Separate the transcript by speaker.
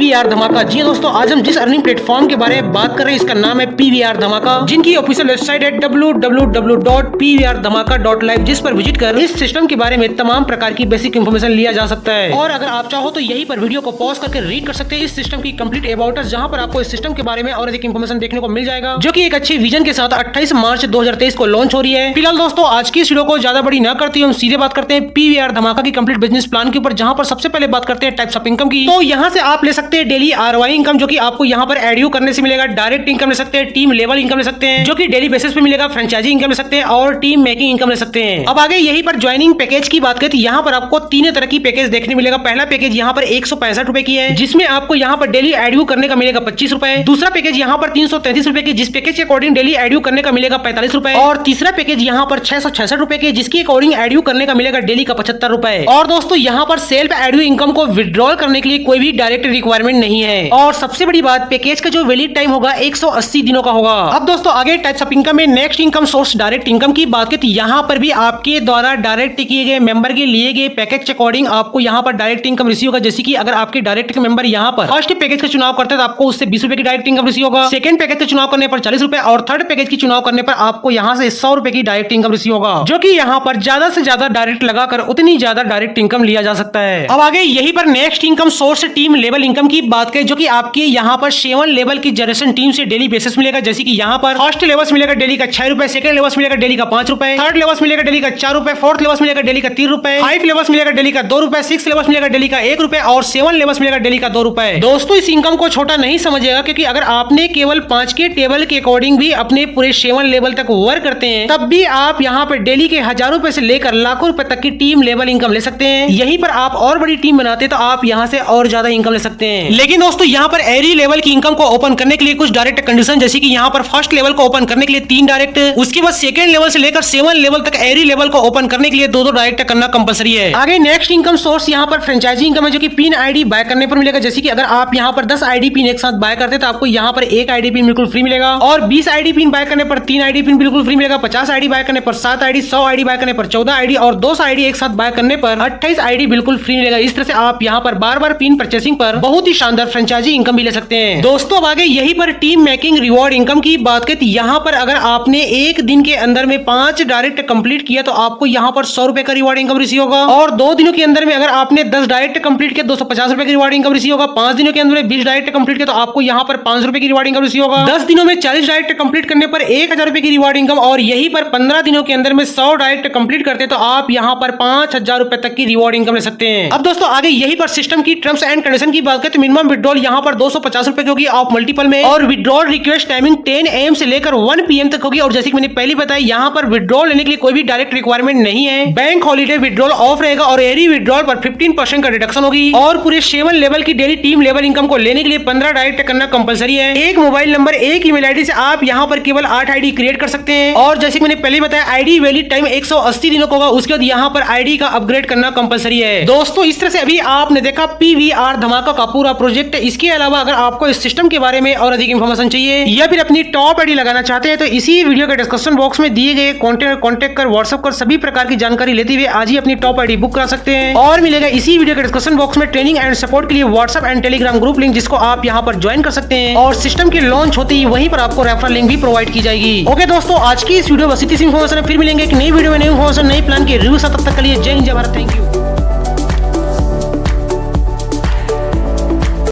Speaker 1: PVR धमाका। जी दोस्तों, आज हम जिस अर्निंग प्लेटफॉर्म के बारे में बात कर रहे हैं इसका नाम है पीवीआर धमाका, जिनकी ऑफिशियल वेबसाइट है www.pvrdhamaka.live, जिस पर विजिट कर इस सिस्टम के बारे में तमाम प्रकार की बेसिक इन्फॉर्मेशन लिया जा सकता है। और अगर आप चाहो तो यहीं पर वीडियो को पॉज करके रीड कर सकते हैं इस सिस्टम की कंप्लीट अबाउट अस, जहां पर आपको इस सिस्टम के बारे में और अधिक इन्फॉर्मेशन देखने को मिल जाएगा, जो कि एक अच्छी विजन के साथ 28 मार्च 2023 को लॉन्च हो रही है। फिलहाल दोस्तों, आज की इस वीडियो को ज्यादा बड़ी न करते हुए हम सीधे बात करते हैं पीवीआर धमाका की कंप्लीट बिजनेस प्लान के ऊपर, जहां पर सबसे पहले बात करते हैं टाइप्स ऑफ इनकम की। तो यहां से आप ले सकते हैं डेली आरओआई इनकम, जो कि आपको यहां पर एडयू करने से मिलेगा। डायरेक्ट इनकम ले सकते हैं, टीम लेवल इनकम ले सकते हैं, जो कि डेली बेसिस पे मिलेगा। फ्रेंचाइजी इनकम ले सकते हैं और टीम मेकिंग इनकम ले सकते हैं। अब आगे यहीं पर ज्वाइनिंग पैकेज की बात करें तो यहाँ पर आपको तीन तरह की पैकेज देखने मिलेगा। पहला पैकेज यहाँ पर 165 रुपए की है, जिसमें आपको यहाँ पर डेली एडयू करने का मिलेगा 25 रुपए। दूसरा पैकेज यहाँ पर 333 रुपए की, जिस पैकेज के अकॉर्डिंग डेली एडयू करने का मिलेगा 45 रुपए। और तीसरा पैकेज यहाँ पर 666 रुपए के, जिसकी अकॉर्डिंग एडयू करने का मिलेगा डेली का 75 रुपए। और दोस्तों, यहाँ पर सेल्फ एडयू इनकम को विड्रॉल करने के लिए कोई भी डायरेक्ट रिक्वायरमेंट नहीं है। और सबसे बड़ी बात, पैकेज का जो वैलिड टाइम होगा 180 दिनों का होगा। अब दोस्तों, आगे टाइप्स ऑफ इनकम में next income source direct income की बात करें तो यहाँ पर भी आपके द्वारा डायरेक्ट किए गए मेंबर के लिए गए पैकेज के अकॉर्डिंग आपको यहाँ पर डायरेक्ट इनकम रिसीव होगा। जैसे कि अगर आपके डायरेक्ट मेंबर यहाँ पर फर्स्ट पैकेज का चुनाव करते हैं तो आपको उससे 20 रुपए की डायरेक्ट इनकम रिसीव होगा। सेकंड पैकेज का चुनाव करने पर 40 रुपए और थर्ड पैकेज की चुनाव करने पर आपको यहाँ से 100 रुपए की डायरेक्ट इनकम रिसीव होगा, जो कि यहाँ पर ज्यादा से ज्यादा डायरेक्ट लगाकर उतनी ज्यादा डायरेक्ट इनकम लिया जा सकता है। अब आगे यहीं पर next income source team level income की बात करें, जो कि आपके यहाँ पर 7 लेवल की जनरेशन टीम से डेली बेसिस मिलेगा। जैसे कि यहाँ पर फर्स्ट लेवल से मिलेगा डेली का 6 रुपए, सेकंड लेवल से मिलेगा डेली का 5 रुपए, थर्ड लेवल से मिलेगा डेली का 4 रुपए, फोर्थ लेवल से मिलेगा डेली का 3 रुपए, 5 लेवल से मिलेगा डेली का 2 रुपए, 6 लेवल से मिलेगा डेली का 1 रुपए और 7 लेवल से मिलेगा डेली का 2 रुपए। दोस्तों, इस इनकम को छोटा नहीं समझिएगा, क्योंकि अगर आपने केवल 5 के टेबल के अकॉर्डिंग भी अपने पूरे 7 लेवल तक वर्क करते हैं, तब भी आप यहाँ पर डेली के हजारों रुपए से लेकर लाखों रुपए तक की टीम लेवल इनकम ले सकते हैं। यहीं पर आप और बड़ी टीम बनाते तो आप यहाँ से और ज्यादा इनकम ले सकते हैं। लेकिन दोस्तों, यहाँ पर एरी लेवल की इनकम को ओपन करने के लिए कुछ डायरेक्ट कंडीशन, जैसे कि यहाँ पर फर्स्ट लेवल को ओपन करने के लिए 3 डायरेक्ट, उसके बाद सेकंड लेवल से लेकर 7 लेवल तक एरी लेवल को ओपन करने के लिए 2 डायरेक्ट करना कंपलसरी है। आगे नेक्स्ट इनकम सोर्स यहाँ पर फ्रेंचाइजी इनकम है, जो कि पिन आईडी बाय करने पर मिलेगा। जैसे कि अगर आप यहाँ पर 10 आईडी पिन एक साथ बाय करते तो आपको यहाँ पर 1 आईडी पिन बिल्कुल फ्री मिलेगा, और 20 आईडी पिन बाय करने पर 3 आईडी पिन बिल्कुल फ्री मिलेगा, 50 आईडी बाय करने पर 7 आईडी, 100 आईडी बाय करने पर 14 आईडी और 200 आईडी एक साथ बाय करने पर 28 आईडी बिल्कुल फ्री मिलेगा। इस तरह से आप यहाँ पर बार-बार पिन परचेसिंग पर बहुत ही शानदार फ्रेंचाइजी इनकम भी ले सकते हैं। दोस्तों, अब आगे यहीं पर टीम मेकिंग रिवॉर्ड इनकम की बात करें तो यहाँ पर अगर आपने एक दिन के अंदर में 5 डायरेक्ट कंप्लीट किया तो आपको यहाँ पर 100 रुपए का रिवॉर्ड इनकम रिसीव होगा, और 2 दिनों के अंदर में अगर आपने 10 डायरेक्ट कंप्लीट किया 250 रुपए की रिवॉर्ड इनकम रिसीव होगा। 5 दिनों के अंदर में 20 डायरेक्ट कंप्लीट किया तो आपको यहाँ पर 500 रुपए की रिवॉर्ड इनकम रिसीव होगा। 10 दिनों में 40 डायरेक्ट कंप्लीट करने पर 1000 रुपए की रिवॉर्ड इनकम, और यहीं पर 15 दिनों के अंदर में 100 डायरेक्ट कंप्लीट करते तो आप यहाँ पर 5000 रुपए तक की रिवॉर्ड इनकम ले सकते हैं। अब दोस्तों, आगे यहीं पर सिस्टम की टर्म्स एंड कंडीशन की बात करें तो मिनिमम विड्रॉल यहाँ पर 250 रुपए की होगी ऑफ मल्टीपल में, और विड्रॉल रिक्वेस्ट टाइमिंग 10 AM से लेकर 1 PM तक होगी। और जैसे कि मैंने पहले बताया, यहाँ पर विड्रॉल लेने के लिए कोई भी डायरेक्ट रिक्वायरमेंट नहीं है। बैंक हॉलीडे विड्रॉल ऑफ रहेगा, और एरी विड्रॉल पर 15% का रिडक्शन होगी, और पूरे 7 लेवल की डेली टीम लेवल इनकम को लेने के लिए 15 डायरेक्ट करना कंपलसरी है। एक मोबाइल नंबर, एक ईमेल आईडी से आप यहाँ पर केवल 8 आईडी क्रिएट कर सकते हैं, और जैसे कि मैंने पहले बताया आईडी वैलिड टाइम 180 दिनों का होगा। उसके बाद यहाँ पर आईडी का अपग्रेड करना कंपलसरी है। दोस्तों, इस तरह से अभी आपने देखा पीवीआर धमाका का पूरा प्रोजेक्ट। इसके अलावा अगर आपको इस सिस्टम के बारे में और अधिक इंफॉर्मेशन चाहिए या फिर अपनी टॉप आईडी लगाना चाहते हैं तो इसी वीडियो के डिस्क्रिप्शन बॉक्स में दिए गए कॉन्टेक्ट कर व्हाट्सएप कर सभी प्रकार की जानकारी लेते हुए आज ही अपनी टॉप आईडी बुक करा सकते हैं। और मिलेगा इसी वीडियो के डिस्क्रिप्शन बॉक्स में ट्रेनिंग एंड सपोर्ट के लिए WhatsApp and Telegram group link, जिसको आप यहाँ पर ज्वाइन कर सकते हैं, और सिस्टम के लॉन्च होते ही वहीं पर आपको रेफरल लिंक भी प्रोवाइड की जाएगी। ओके दोस्तों, आज की इस वीडियो बस इतनी सी इंफॉर्मेशन है। फिर मिलेंगे एक नई वीडियो में नई इंफॉर्मेशन, नई प्लान के रिव्यू साथ। तब तक के लिए जय हिंद, जय भारत, थैंक यू।